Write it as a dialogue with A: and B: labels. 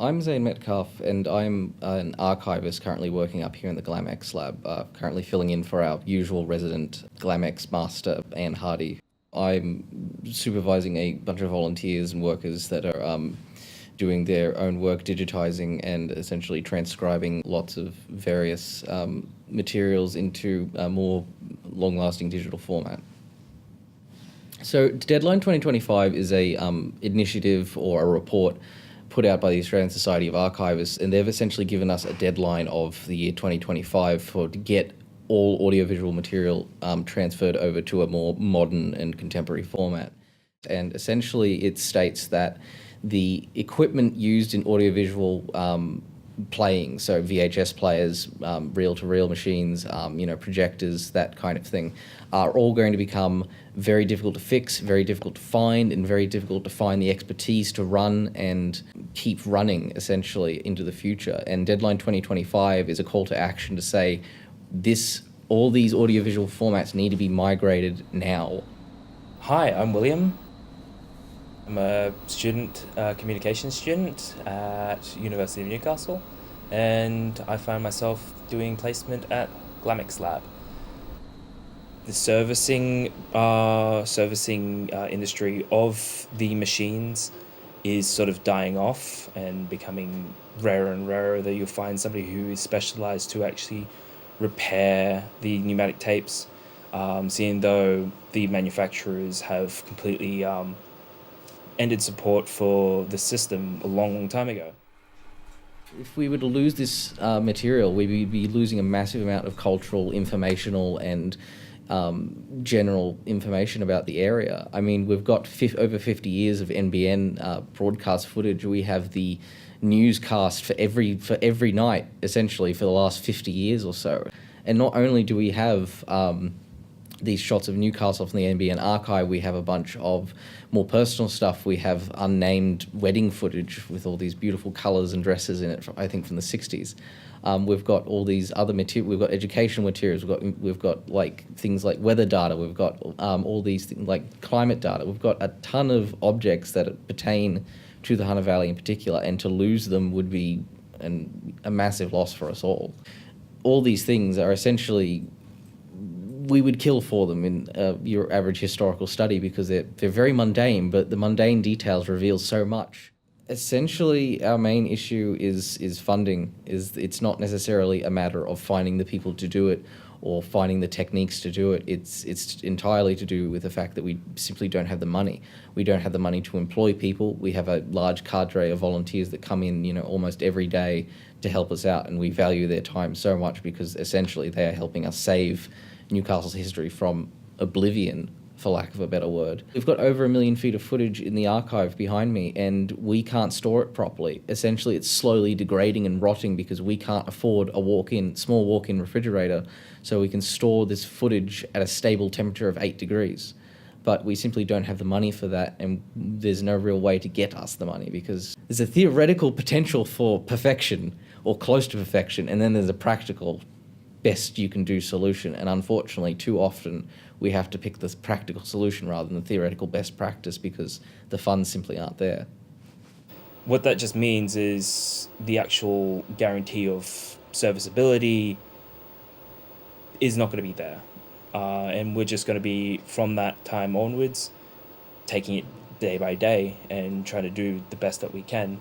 A: I'm Zain Metcalf, and I'm an archivist currently working up here in the GlamX lab, currently filling in for our usual resident GlamX master, Anne Hardy. I'm supervising a bunch of volunteers and workers that are doing their own work digitizing and essentially transcribing lots of various materials into a more long-lasting digital format. So Deadline 2025 is a initiative or a report put out by the Australian Society of Archivists, and they've essentially given us a deadline of the year 2025 to get all audiovisual material transferred over to a more modern and contemporary format. And essentially it states that the equipment used in audiovisual playing, so VHS players, reel-to-reel machines, projectors, that kind of thing, are all going to become very difficult to fix, very difficult to find, and very difficult to find the expertise to run and keep running, essentially, into the future. And Deadline 2025 is a call to action to say all these audiovisual formats need to be migrated now.
B: Hi, I'm William. I'm a communications student at University of Newcastle, and I find myself doing placement at GlamX Lab. The servicing industry of the machines is sort of dying off and becoming rarer and rarer, that you'll find somebody who is specialized to actually repair the pneumatic tapes, seeing though the manufacturers have completely ended support for the system a long, long time ago.
A: If we were to lose this material, we'd be losing a massive amount of cultural, informational, and general information about the area. I mean, we've got over 50 years of NBN broadcast footage. We have the newscast for every night, essentially, for the last 50 years or so. And not only do we have these shots of Newcastle from the NBN archive, we have a bunch of more personal stuff. We have unnamed wedding footage with all these beautiful colours and dresses in it, I think from the 60s. We've got all these other material. We've got educational materials. We've got like things like weather data. We've got all these things like climate data. We've got a ton of objects that pertain to the Hunter Valley in particular, and to lose them would be a massive loss for us all. All these things are essentially, we would kill for them in your average historical study, because they're very mundane, but the mundane details reveal so much. Essentially, our main issue is funding. It's not necessarily a matter of finding the people to do it or finding the techniques to do it. It's entirely to do with the fact that we simply don't have the money. We don't have the money to employ people. We have a large cadre of volunteers that come in, almost every day to help us out, and we value their time so much because essentially they are helping us save Newcastle's history from oblivion, for lack of a better word. We've got over 1 million feet of footage in the archive behind me, and we can't store it properly. Essentially, it's slowly degrading and rotting because we can't afford a small walk-in refrigerator, so we can store this footage at a stable temperature of 8 degrees. But we simply don't have the money for that, and there's no real way to get us the money, because there's a theoretical potential for perfection, or close to perfection, and then there's a practical best you can do solution. And unfortunately, too often, we have to pick this practical solution rather than the theoretical best practice because the funds simply aren't there.
B: What that just means is the actual guarantee of serviceability is not going to be there. And we're just going to be, from that time onwards, taking it day by day and trying to do the best that we can.